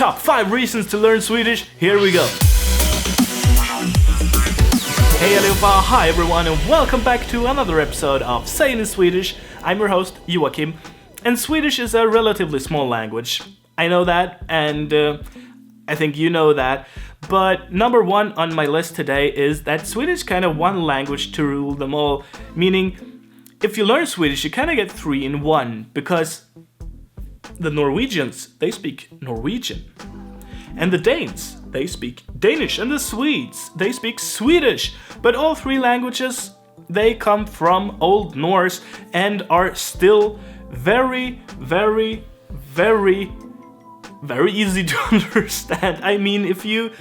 Top 5 reasons to learn Swedish. Here we go. Hey allihopa, hi everyone, and welcome back to another episode of Say It In Swedish. I'm your host, Joachim, and Swedish is a relatively small language. I know that, and I think you know that, but number one on my list today is that Swedish kind of one language to rule them all, meaning if you learn Swedish, you kind of get 3 in 1, because the Norwegians, they speak Norwegian, and the Danes, they speak Danish, and the Swedes, they speak Swedish. But all 3 languages, they come from Old Norse and are still very, very, very, very easy to understand. I mean, if you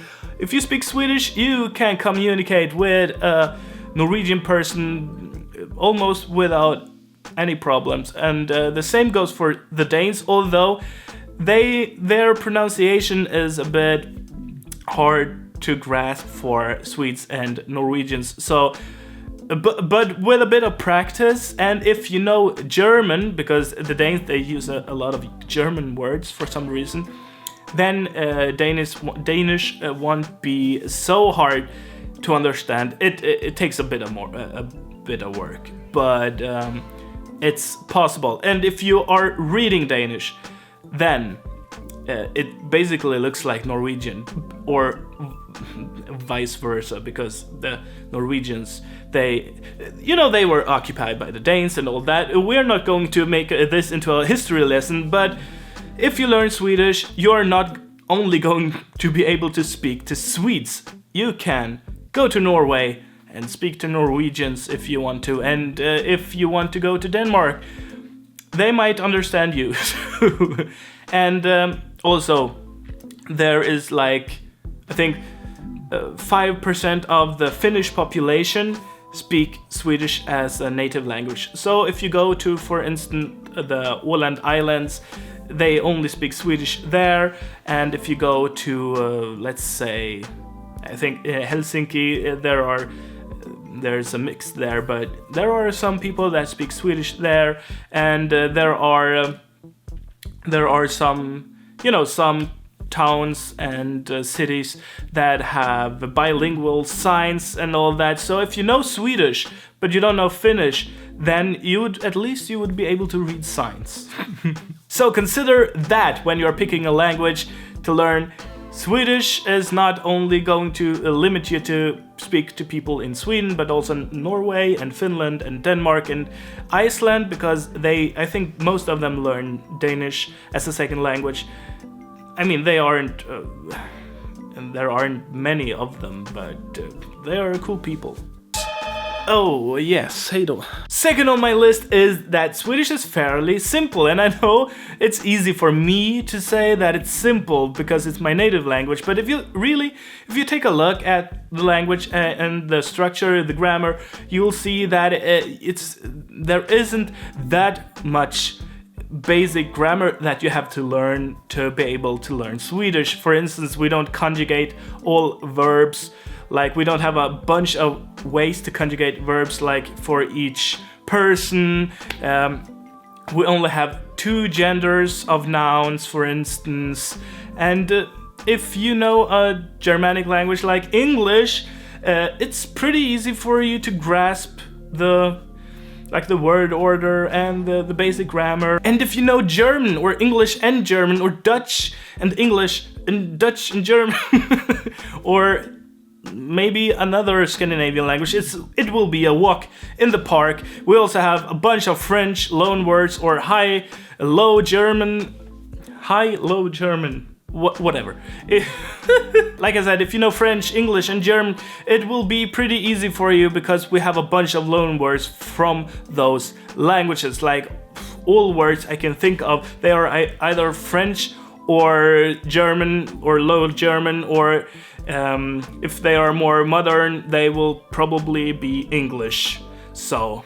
speak Swedish, you can communicate with a Norwegian person almost without any problems. And the same goes for the Danes, although their pronunciation is a bit hard to grasp for Swedes and Norwegians. So, but with a bit of practice, and if you know German, because the Danes, they use a lot of German words for some reason, then Danish won't be so hard to understand. It takes a bit of work, but it's possible. And if you are reading Danish, then it basically looks like Norwegian, or vice versa, because the Norwegians, they were occupied by the Danes and all that. We're not going to make this into a history lesson, but if you learn Swedish, you're not only going to be able to speak to Swedes. You can go to Norway and speak to Norwegians if you want to, and if you want to go to Denmark, they might understand you. And also, there is I think 5% of the Finnish population speak Swedish as a native language. So if you go to, for instance, the Åland Islands, they only speak Swedish there. And if you go to, let's say, I think Helsinki, there's a mix there, but there are some people that speak Swedish there, and there are some, some towns and cities that have bilingual signs and all that. So if you know Swedish but you don't know Finnish, then you would be able to read signs. So consider that when you're picking a language to learn. Swedish is not only going to limit you to speak to people in Sweden, but also Norway and Finland and Denmark and Iceland, because I think most of them learn Danish as a second language. I mean, they aren't, and there aren't many of them, but they are cool people. Oh, yes, hej då. Second on my list is that Swedish is fairly simple, and I know it's easy for me to say that it's simple because it's my native language, but if you take a look at the language and the structure, the grammar, you'll see that there isn't that much basic grammar that you have to learn to be able to learn Swedish. For instance, we don't conjugate all verbs. Like, we don't have a bunch of ways to conjugate verbs, like, for each person. We only have 2 genders of nouns, for instance. And if you know a Germanic language like English, it's pretty easy for you to grasp the word order and the basic grammar. And if you know German, or English and German, or Dutch and English, and Dutch and German, or maybe another Scandinavian language, it will be a walk in the park. We also have a bunch of French loan words, or high, low German, whatever. Like I said, if you know French, English, and German, it will be pretty easy for you, because we have a bunch of loan words from those languages. Like, all words I can think of, they are either French or German or Low German, or if they are more modern, they will probably be English. So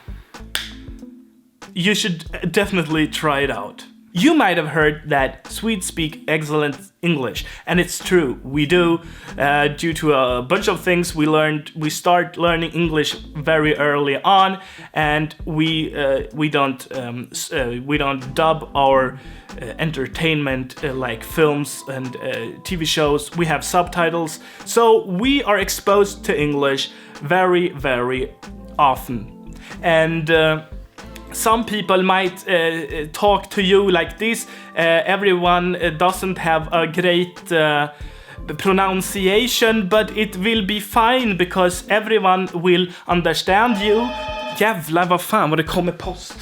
you should definitely try it out. You might have heard that Swedes speak excellent English, and it's true, we do. Due to a bunch of things we start learning English very early on, and we don't dub our entertainment like films and TV shows. We have subtitles, so we are exposed to English very, very often. And some people might talk to you like this. Everyone doesn't have a great pronunciation, but it will be fine because everyone will understand you. Jävlar, vad fan vad det kommer post.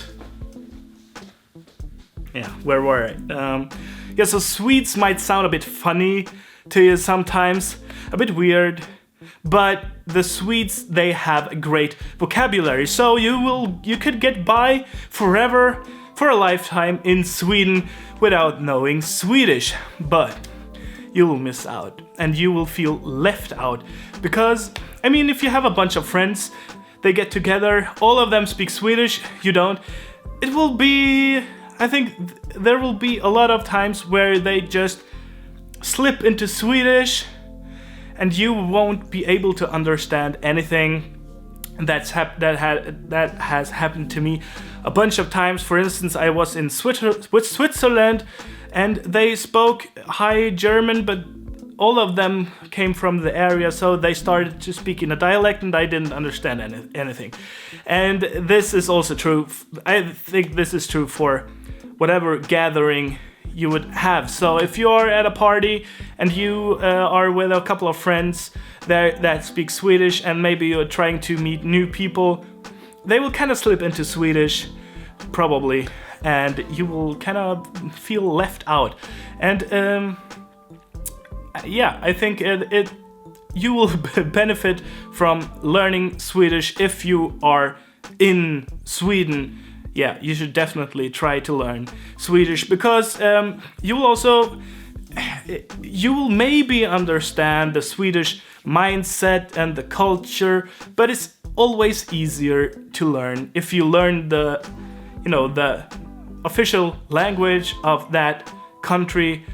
Yeah, where were I? Yeah, so Swedes might sound a bit funny to you sometimes, a bit weird. But the Swedes, they have a great vocabulary, so you could get by forever, for a lifetime in Sweden without knowing Swedish. But you will miss out, and you will feel left out, because, I mean, if you have a bunch of friends, they get together, all of them speak Swedish, you don't, it will be, I think there will be a lot of times where they just slip into Swedish, and you won't be able to understand anything. That has happened to me a bunch of times. For instance, I was in Switzerland, and they spoke High German, but all of them came from the area, so they started to speak in a dialect, and I didn't understand anything. And this is also true. I think this is true for whatever gathering you would have. So if you are at a party and you are with a couple of friends that speak Swedish, and maybe you're trying to meet new people, they will kind of slip into Swedish, probably, and you will kind of feel left out. And yeah, I think you will benefit from learning Swedish if you are in Sweden. Yeah, you should definitely try to learn Swedish, because you will maybe understand the Swedish mindset and the culture, but it's always easier to learn if you learn the official language of that country.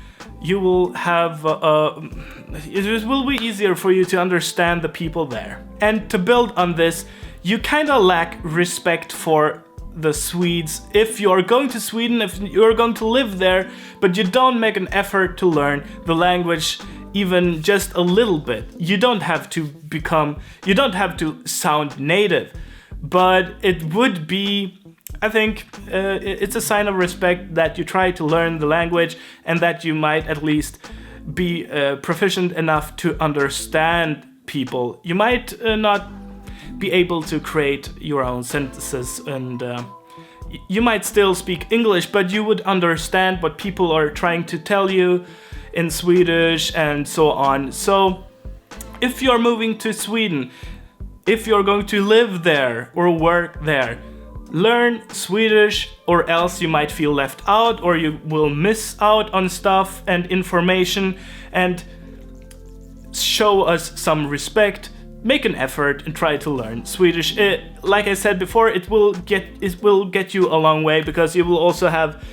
You will have it will be easier for you to understand the people there. And to build on this, you kind of lack respect for the Swedes. If you are going to Sweden, if you're going to live there, but you don't make an effort to learn the language even just a little bit, you don't have to sound native, but it would be, I think, it's a sign of respect that you try to learn the language, and that you might at least be proficient enough to understand people. You might not be able to create your own sentences, and you might still speak English, but you would understand what people are trying to tell you in Swedish and so on. So if you're moving to Sweden, if you're going to live there or work there, learn Swedish, or else you might feel left out, or you will miss out on stuff and information. And show us some respect. Make an effort and try to learn Swedish. Like I said before, it will get you a long way, because you will also have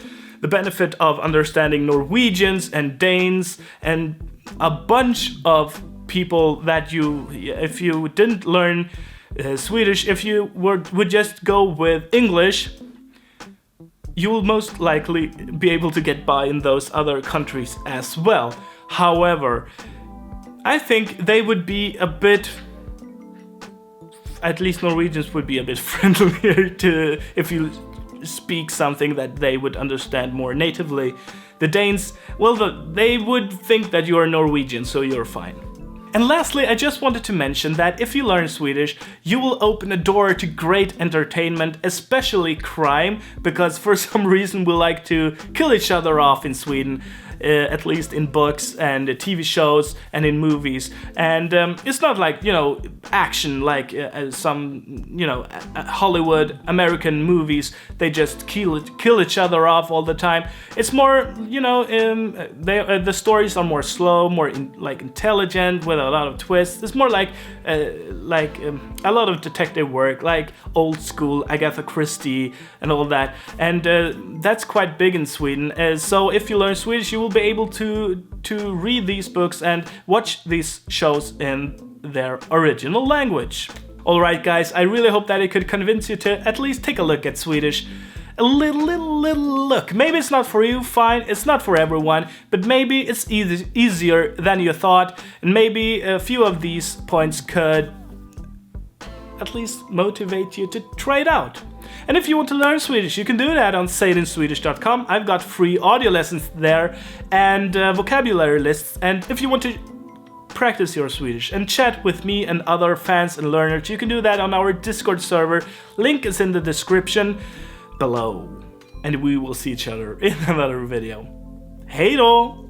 the benefit of understanding Norwegians and Danes and a bunch of people that if you didn't learn Swedish, if you would just go with English, you will most likely be able to get by in those other countries as well. However, I think they would be a bit, at least Norwegians would be a bit friendlier to if you speak something that they would understand more natively. The Danes, well, they would think that you are Norwegian, so you're fine. And lastly, I just wanted to mention that if you learn Swedish, you will open a door to great entertainment, especially crime, because for some reason we like to kill each other off in Sweden. at least in books and TV shows and in movies. And it's not like, you know, action like some, you know, Hollywood American movies. They just kill each other off all the time. It's more, you know, the stories are more slow, more like intelligent with a lot of twists. It's more like a lot of detective work, like old school Agatha Christie and all that. And that's quite big in Sweden. So if you learn Swedish, you will be able to read these books and watch these shows in their original language. Alright guys, I really hope that it could convince you to at least take a look at Swedish. A little look. Maybe it's not for you, fine, it's not for everyone, but maybe it's easier than you thought, and maybe a few of these points could at least motivate you to try it out. And if you want to learn Swedish, you can do that on sayitinswedish.com. I've got free audio lessons there and vocabulary lists, and if you want to practice your Swedish and chat with me and other fans and learners, you can do that on our Discord server. Link is in the description below. And we will see each other in another video. Hej då!